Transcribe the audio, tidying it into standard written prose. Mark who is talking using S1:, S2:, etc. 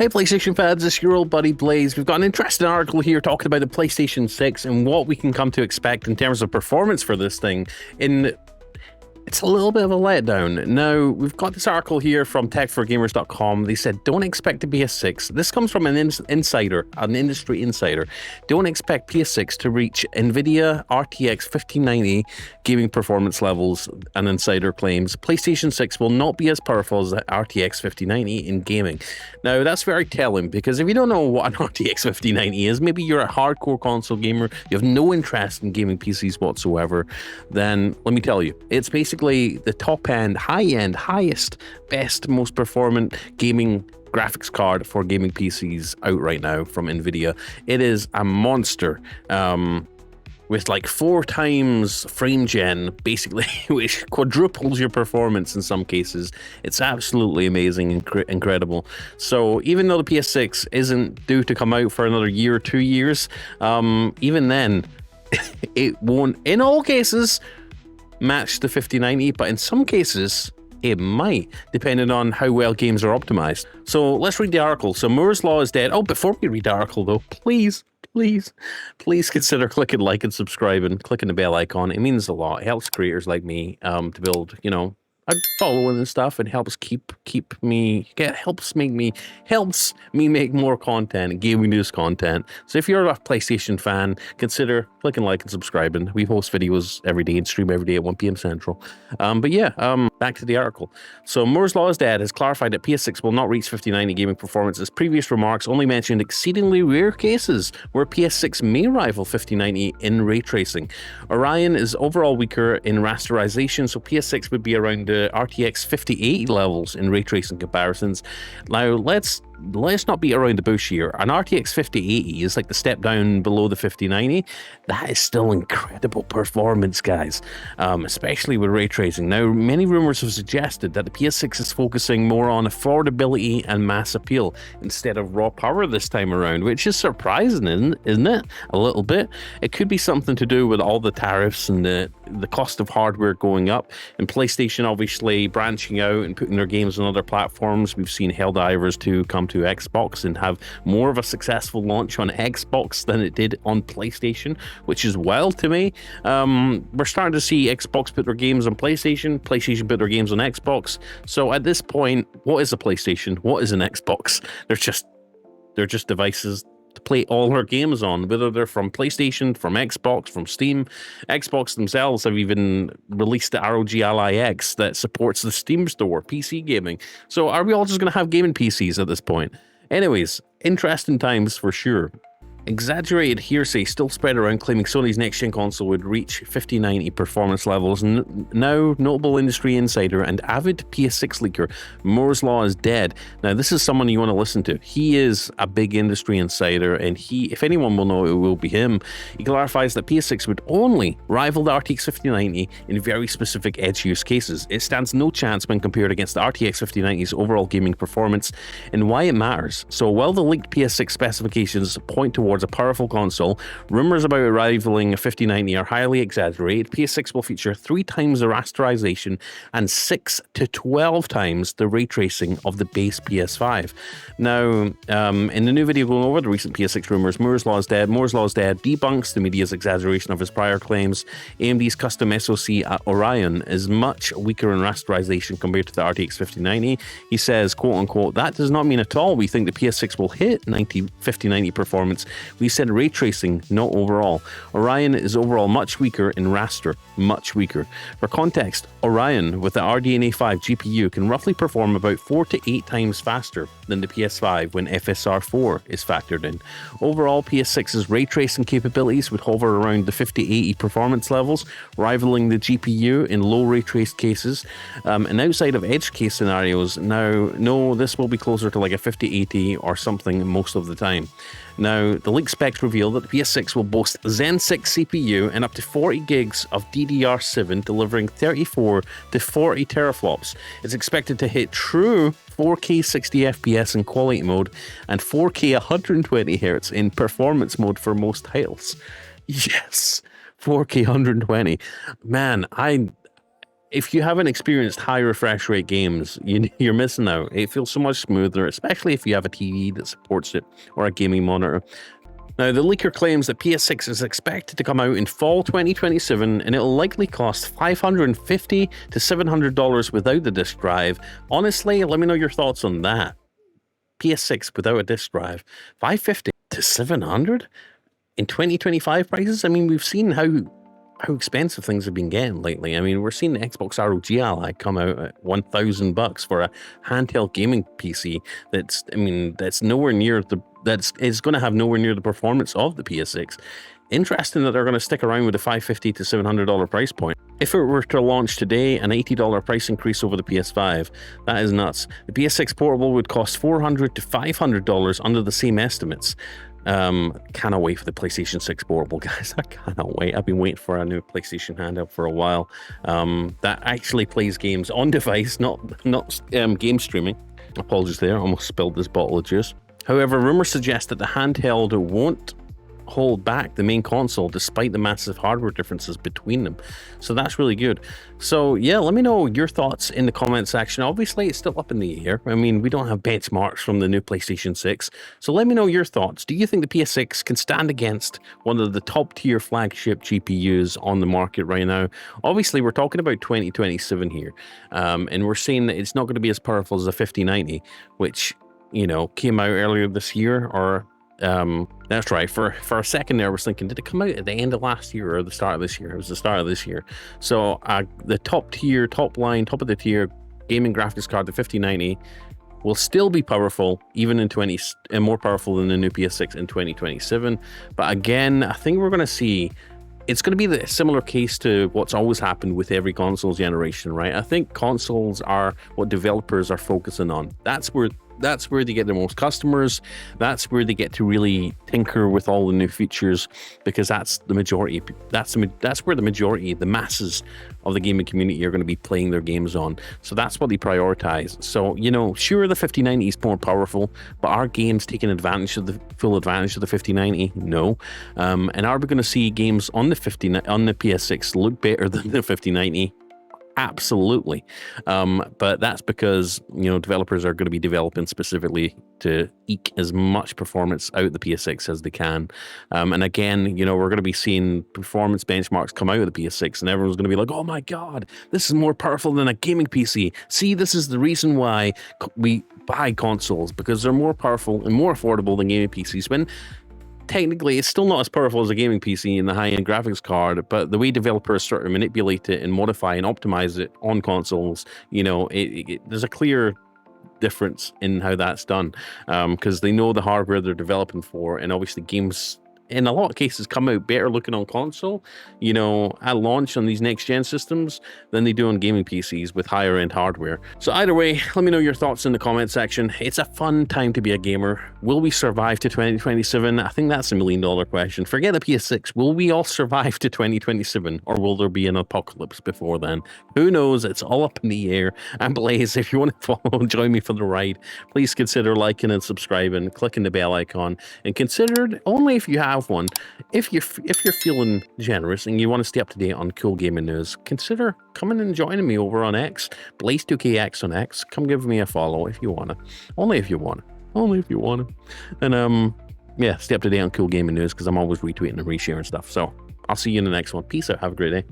S1: Hey PlayStation fans, it's your old buddy Blaze. We've got an interesting article here talking about the PlayStation 6 and what we can come to expect in terms of performance for this thing. It's a little bit of a letdown. Now, we've got this article here from tech4gamers.com. They said, don't expect a PS6. This comes from an insider, an industry insider. Don't expect PS6 to reach Nvidia RTX 1590 gaming performance levels, an insider claims. PlayStation 6 will not be as powerful as the RTX 5090 in gaming. Now, that's very telling, because if you don't know what an RTX 5090 is, maybe you're a hardcore console gamer, you have no interest in gaming PCs whatsoever, then let me tell you, it's basically the top end, high end, highest, best, most performant gaming graphics card for gaming PCs out right now from Nvidia. It is a monster with like 4 times frame gen, basically, which quadruples your performance in some cases. It's absolutely amazing and incredible. So even though the PS6 isn't due to come out for another year or 2 years, even then, it won't, in all cases, match the 5090, but in some cases it might, depending on how well games are optimized. So let's read the article. So Moore's Law is dead. Oh, before we read the article though, please consider clicking like and subscribing, clicking the bell icon. It means a lot. It helps creators like me to build, a following and stuff, and helps helps me make more content, gaming news content. So if you're a PlayStation fan, consider clicking like and subscribing. We post videos every day and stream every day at 1 p.m. Central. Back to the article. So Moore's Law is dead has clarified that PS6 will not reach 5090 gaming performance. As previous remarks only mentioned exceedingly rare cases where PS6 may rival 5090 in ray tracing. Orion is overall weaker in rasterization, so PS6 would be around the RTX 5080 levels in ray tracing comparisons. Now, let's not beat around the bush here. An RTX 5080 is like the step down below the 5090. That is still incredible performance, guys, especially with ray tracing. Now, many rumors have suggested that the PS6 is focusing more on affordability and mass appeal instead of raw power this time around, which is surprising, isn't it? A little bit. It could be something to do with all the tariffs and the cost of hardware going up, and PlayStation obviously branching out and putting their games on other platforms. We've seen Helldivers 2 come to Xbox and have more of a successful launch on Xbox than it did on PlayStation, which is wild to me. We're starting to see Xbox put their games on PlayStation put their games on Xbox. So at this point, what is a PlayStation? What is an Xbox? They're just devices to play all our games on, whether they're from PlayStation, from Xbox, from Steam. Xbox themselves have even released the ROG Ally X that supports the Steam store, PC gaming. So are we all just going to have gaming PCs at this point? Anyways, interesting times for sure. Exaggerated hearsay still spread around claiming Sony's next-gen console would reach 5090 performance levels. Now, notable industry insider and avid PS6 leaker Moore's Law is dead. Now, this is someone you want to listen to. He is a big industry insider, and if anyone will know, it will be him. He clarifies that PS6 would only rival the RTX 5090 in very specific edge use cases. It stands no chance when compared against the RTX 5090's overall gaming performance and why it matters. So while the leaked PS6 specifications point towards a powerful console, rumors about it rivaling a 5090 are highly exaggerated. PS6 will feature 3 times the rasterization and 6 to 12 times the ray tracing of the base PS5. Now, in the new video going over the recent PS6 rumors, Moore's Law is dead debunks the media's exaggeration of his prior claims. AMD's custom SoC Orion is much weaker in rasterization compared to the RTX 5090. He says, quote unquote, that does not mean at all we think the PS6 will hit 5090 performance. We said ray tracing, not overall. Orion is overall much weaker in raster, much weaker. For context, Orion with the RDNA 5 GPU can roughly perform about 4 to 8 times faster than the PS5 when FSR 4 is factored in. Overall, PS6's ray tracing capabilities would hover around the 5080 performance levels, rivaling the GPU in low ray traced cases. And outside of edge case scenarios, no, this will be closer to like a 5080 or something most of the time. Now, the leaked specs reveal that the PS6 will boast Zen 6 CPU and up to 40 gigs of DDR7, delivering 34 to 40 teraflops. It's expected to hit true 4K 60 FPS in quality mode and 4K 120 Hz in performance mode for most titles. Yes, 4K 120. Man, if you haven't experienced high refresh rate games, you're missing out. It feels so much smoother, especially if you have a TV that supports it or a gaming monitor. Now, the leaker claims that PS6 is expected to come out in fall 2027, and it'll likely cost $550 to $700 without the disc drive. Honestly, let me know your thoughts on that. PS6 without a disc drive, $550 to $700 in 2025 prices? I mean, we've seen how expensive things have been getting lately. I mean, we're seeing the Xbox ROG Ally come out at $1,000 for a handheld gaming PC. That's nowhere near it's going to have nowhere near the performance of the PS6. Interesting that they're going to stick around with the $550 to $700 price point. If it were to launch today, an $80 price increase over the PS5, that is nuts. The PS6 Portable would cost $400 to $500 under the same estimates. Cannot wait for the PlayStation 6 Portable, guys. I cannot wait. I've been waiting for a new PlayStation handheld for a while. That actually plays games on device, not game streaming. Apologies there, almost spilled this bottle of juice. However, rumors suggest that the handheld won't hold back the main console despite the massive hardware differences between them, so that's really good. So yeah, let me know your thoughts in the comment section. Obviously it's still up in the air. I mean, we don't have benchmarks from the new PlayStation 6, so let me know your thoughts. Do you think the PS6 can stand against one of the top tier flagship GPUs on the market right now? Obviously we're talking about 2027 here, and we're saying that it's not going to be as powerful as the 5090, which, you know, came out earlier this year, or that's right. For a second there, I was thinking, did it come out at the end of last year or the start of this year? It was the start of this year. So the top of the tier gaming graphics card, the 5090, will still be powerful, even and more powerful than the new PS6 in 2027. But again, I think we're going to see, it's going to be the similar case to what's always happened with every console generation, right? I think consoles are what developers are focusing on. That's where they get the most customers. That's where they get to really tinker with all the new features, because that's the majority. That's where the majority, the masses of the gaming community are going to be playing their games on. So that's what they prioritize. So, you know, sure, the 5090 is more powerful, but are games taking full advantage of the 5090? No. And are we going to see games on the PS6 look better than the 5090? Absolutely. But that's because, you know, developers are going to be developing specifically to eke as much performance out of the PS6 as they can. And again, you know, we're going to be seeing performance benchmarks come out of the PS6, and everyone's going to be like, oh my God, this is more powerful than a gaming PC. See, this is the reason why we buy consoles, because they're more powerful and more affordable than gaming PCs. When technically it's still not as powerful as a gaming PC and the high-end graphics card, but the way developers sort of manipulate it and modify and optimize it on consoles, you know, there's a clear difference in how that's done, because they know the hardware they're developing for, and obviously games in a lot of cases come out better looking on console, you know, at launch on these next gen systems than they do on gaming PCs with higher end hardware. So either way, let me know your thoughts in the comment section. It's a fun time to be a gamer. Will we survive to 2027? I think that's $1 million question. Forget the PS6. Will we all survive to 2027, or will there be an apocalypse before then? Who knows? It's all up in the air. And Blaze, if you want to follow and join me for the ride, please consider liking and subscribing, clicking the bell icon, and consider it only if you have one. If you're feeling generous and you want to stay up to date on cool gaming news, consider coming and joining me over on X, Blaze2KX on X. Come give me a follow if you want to. Only if you want to. Only if you want to. And yeah, stay up to date on cool gaming news, because I'm always retweeting and resharing stuff. So I'll see you in the next one. Peace out. Have a great day.